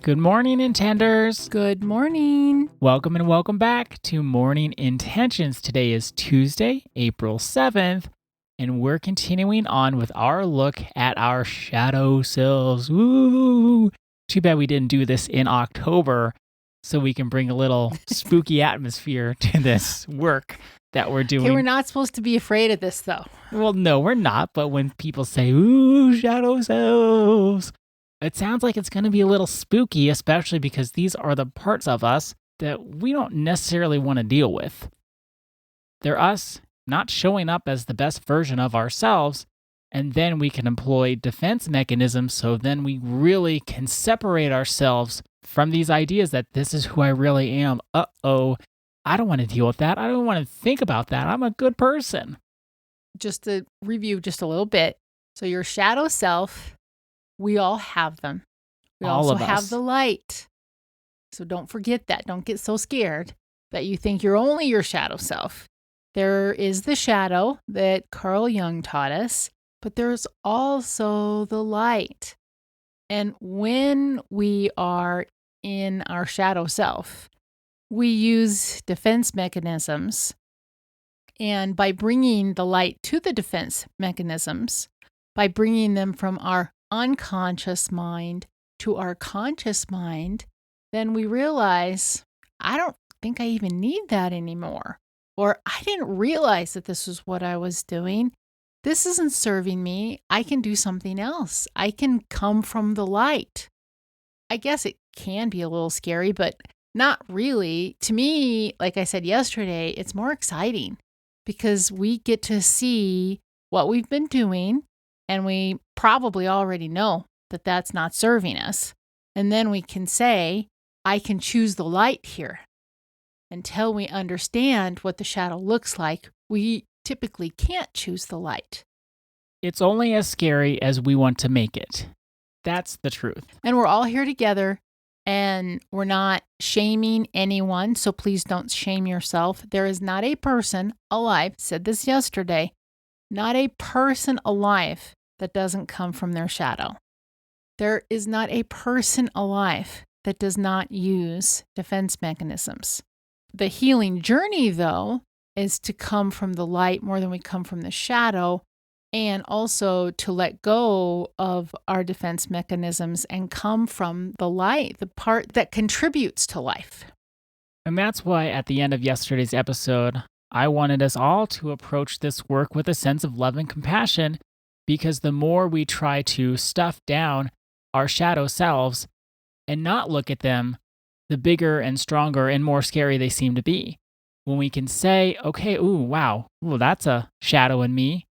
Good morning, Intenders. Good morning. Welcome and welcome back to Morning Intentions. Today is Tuesday, April 7th, and we're continuing on with our look at our shadow selves. Woo! Too bad we didn't do this in October so we can bring a little spooky atmosphere to this work that we're doing. Okay, we're not supposed to be afraid of this, though. Well, no, we're not. But when people say, ooh, shadow selves, it sounds like it's going to be a little spooky, especially because these are the parts of us that we don't necessarily want to deal with. They're us not showing up as the best version of ourselves, and then we can employ defense mechanisms so then we really can separate ourselves from these ideas that this is who I really am. Uh-oh, I don't want to deal with that. I don't want to think about that. I'm a good person. Just to review just a little bit. So your shadow self, we all have them. We All also of us. have the light. So don't forget that. Don't get so scared that you think you're only your shadow self. There is the shadow that Carl Jung taught us, but there's also the light. And when we are in our shadow self, we use defense mechanisms. And by bringing the light to the defense mechanisms, by bringing them from our unconscious mind to our conscious mind, then we realize, I don't think I even need that anymore. Or I didn't realize that this was what I was doing. This isn't serving me. I can do something else. I can come from the light. I guess it can be a little scary, but not really. To me, like I said yesterday, it's more exciting because we get to see what we've been doing, and we probably already know that that's not serving us. And then we can say, I can choose the light here. Until we understand what the shadow looks like, we typically can't choose the light. It's only as scary as we want to make it. That's the truth. And we're all here together, and we're not shaming anyone, so please don't shame yourself. There is not a person alive, said this yesterday, not a person alive that doesn't come from their shadow. There is not a person alive that does not use defense mechanisms. The healing journey, though, is to come from the light more than we come from the shadow, and also to let go of our defense mechanisms and come from the light, the part that contributes to life. And that's why at the end of yesterday's episode, I wanted us all to approach this work with a sense of love and compassion, because the more we try to stuff down our shadow selves and not look at them, the bigger and stronger and more scary they seem to be. When we can say, okay, ooh, wow, ooh, that's a shadow in me.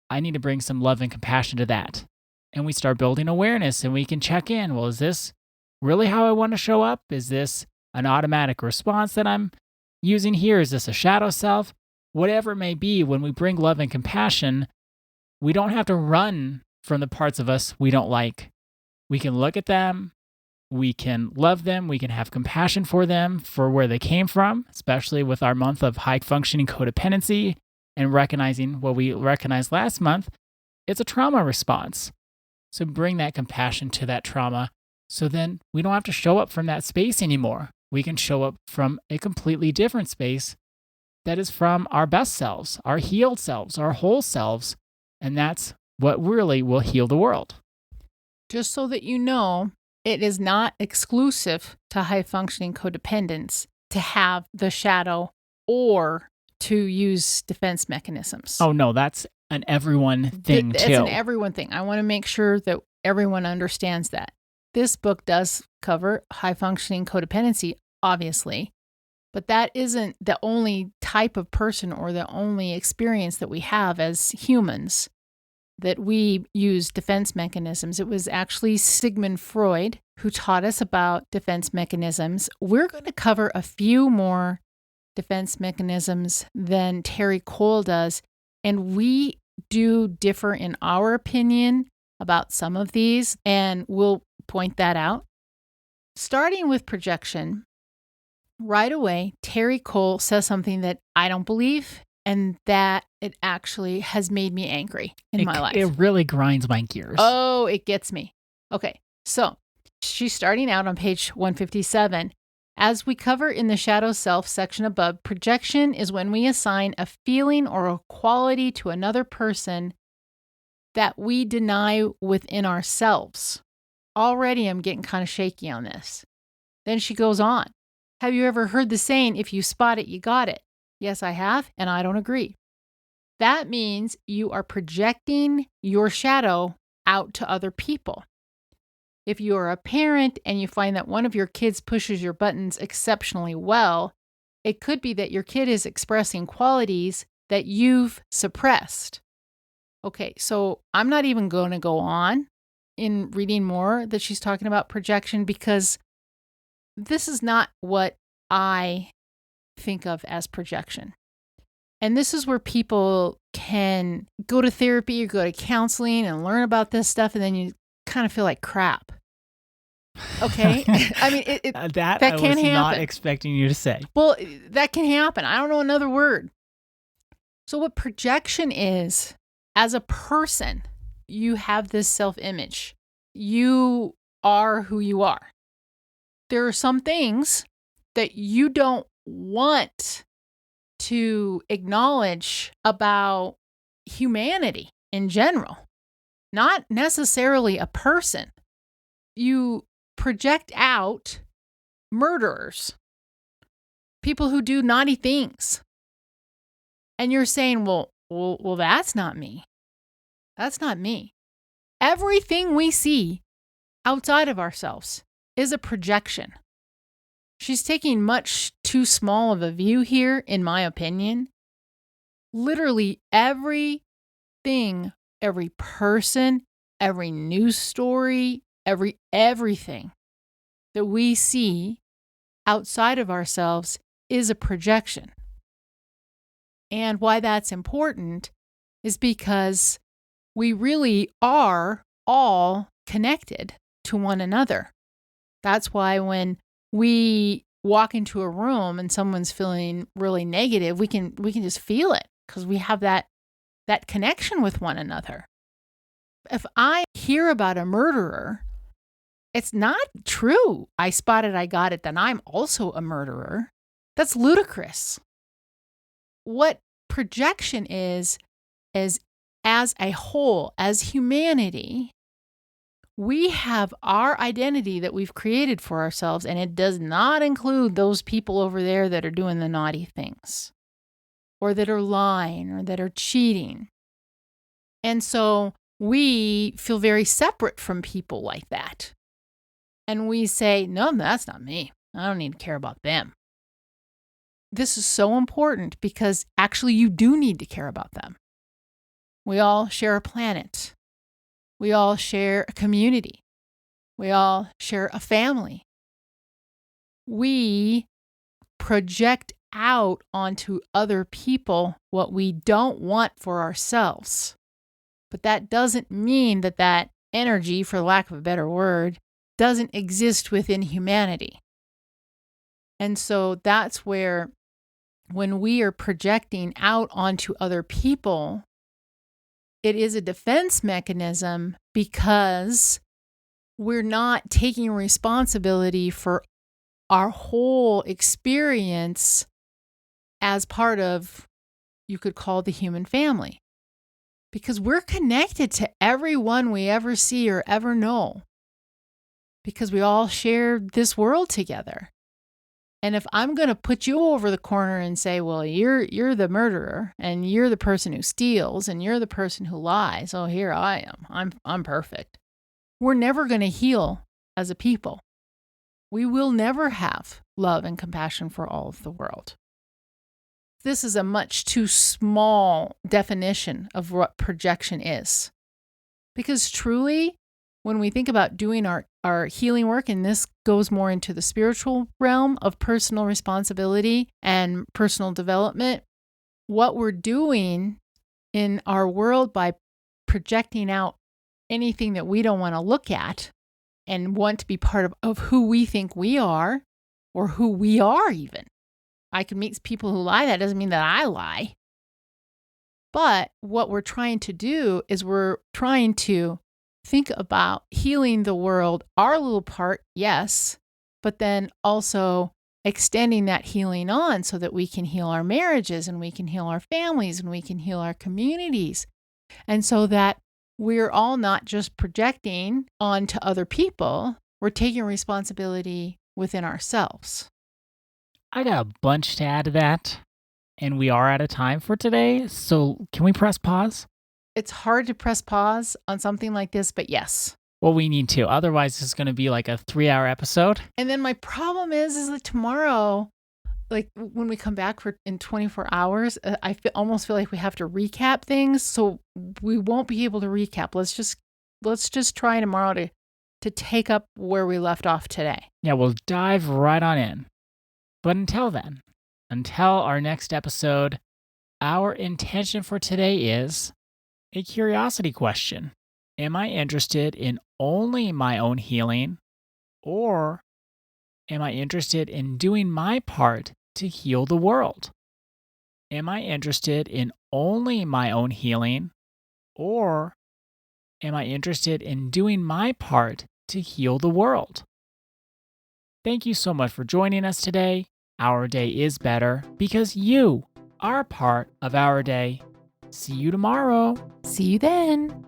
I need to bring some love and compassion to that. And we start building awareness, and we can check in. Well, is this really how I want to show up? Is this an automatic response that I'm using here? Is this a shadow self? Whatever it may be, when we bring love and compassion, we don't have to run from the parts of us we don't like. We can look at them. We can love them. We can have compassion for them for where they came from, especially with our month of high functioning codependency and recognizing what we recognized last month. It's a trauma response. So bring that compassion to that trauma so then we don't have to show up from that space anymore. We can show up from a completely different space that is from our best selves, our healed selves, our whole selves. And that's what really will heal the world. Just so that you know, it is not exclusive to high-functioning codependents to have the shadow or to use defense mechanisms. Oh, no, that's an everyone thing, too. It's an everyone thing. I want to make sure that everyone understands that. This book does cover high-functioning codependency, obviously, but that isn't the only type of person or the only experience that we have as humans that we use defense mechanisms. It was actually Sigmund Freud who taught us about defense mechanisms. We're going to cover a few more defense mechanisms than Terry Cole does, and we do differ in our opinion about some of these, and we'll point that out. Starting with projection, right away, Terry Cole says something that I don't believe, and that it actually has made me angry in my life. It really grinds my gears. Oh, it gets me. Okay, so She's starting out on page 157. As we cover in the Shadow Self section above, projection is when we assign a feeling or a quality to another person that we deny within ourselves. Already I'm getting kind of shaky on this. Then she goes on. Have you ever heard the saying, if you spot it, you got it? Yes, I have, and I don't agree. That means you are projecting your shadow out to other people. If you are a parent and you find that one of your kids pushes your buttons exceptionally well, it could be that your kid is expressing qualities that you've suppressed. Okay, so I'm not even going to go on in reading more that she's talking about projection because this is not what I think of as projection. And this is where people can go to therapy or go to counseling and learn about this stuff, and then you kind of feel like crap. Okay? I mean, that I can was happen. Not expecting you to say. Well, that can happen. I don't know another word. So what projection is, as a person, you have this self-image. You are who you are. There are some things that you don't want to acknowledge about humanity in general, not necessarily a person. You project out murderers, people who do naughty things. And you're saying, well, that's not me. That's not me. Everything we see outside of ourselves is a projection. She's taking much too small of a view here, in my opinion. Literally everything, every person, every news story, everything that we see outside of ourselves is a projection. And why that's important is because we really are all connected to one another. That's why when we walk into a room and someone's feeling really negative, we can just feel it because we have that connection with one another. If I hear about a murderer, it's not true. I spotted, I got it, then I'm also a murderer. That's ludicrous. What projection is as a whole, as humanity, we have our identity that we've created for ourselves, and it does not include those people over there that are doing the naughty things, or that are lying, or that are cheating. And so we feel very separate from people like that. And we say, no, that's not me. I don't need to care about them. This is so important because actually you do need to care about them. We all share a planet. We all share a community. We all share a family. We project out onto other people what we don't want for ourselves. But that doesn't mean that energy, for lack of a better word, doesn't exist within humanity. And so that's where when we are projecting out onto other people, it is a defense mechanism because we're not taking responsibility for our whole experience as part of, you could call, the human family. Because we're connected to everyone we ever see or ever know. Because we all share this world together. And if I'm going to put you over the corner and say, well, you're the murderer and you're the person who steals and you're the person who lies. Oh, here I am. I'm perfect. We're never going to heal as a people. We will never have love and compassion for all of the world. This is a much too small definition of what projection is. Because truly, when we think about doing our healing work, and this goes more into the spiritual realm of personal responsibility and personal development, what we're doing in our world by projecting out anything that we don't want to look at and want to be part of who we think we are or who we are even. I can meet people who lie. That doesn't mean that I lie. But what we're trying to do is we're trying to think about healing the world, our little part, yes, but then also extending that healing on so that we can heal our marriages and we can heal our families and we can heal our communities. And so that we're all not just projecting onto other people, we're taking responsibility within ourselves. I got a bunch to add to that, and we are out of time for today. So can we press pause? It's hard to press pause on something like this, but yes. Well, we need to. Otherwise, it's going to be like a 3-hour episode. And then my problem is that tomorrow, like when we come back in 24 hours, almost feel like we have to recap things. So we won't be able to recap. Let's just try tomorrow to take up where we left off today. Yeah, we'll dive right on in. But until then, until our next episode, our intention for today is a curiosity question. Am I interested in only my own healing, or am I interested in doing my part to heal the world? Am I interested in only my own healing, or am I interested in doing my part to heal the world? Thank you so much for joining us today. Our day is better because you are part of our day. See you tomorrow. See you then.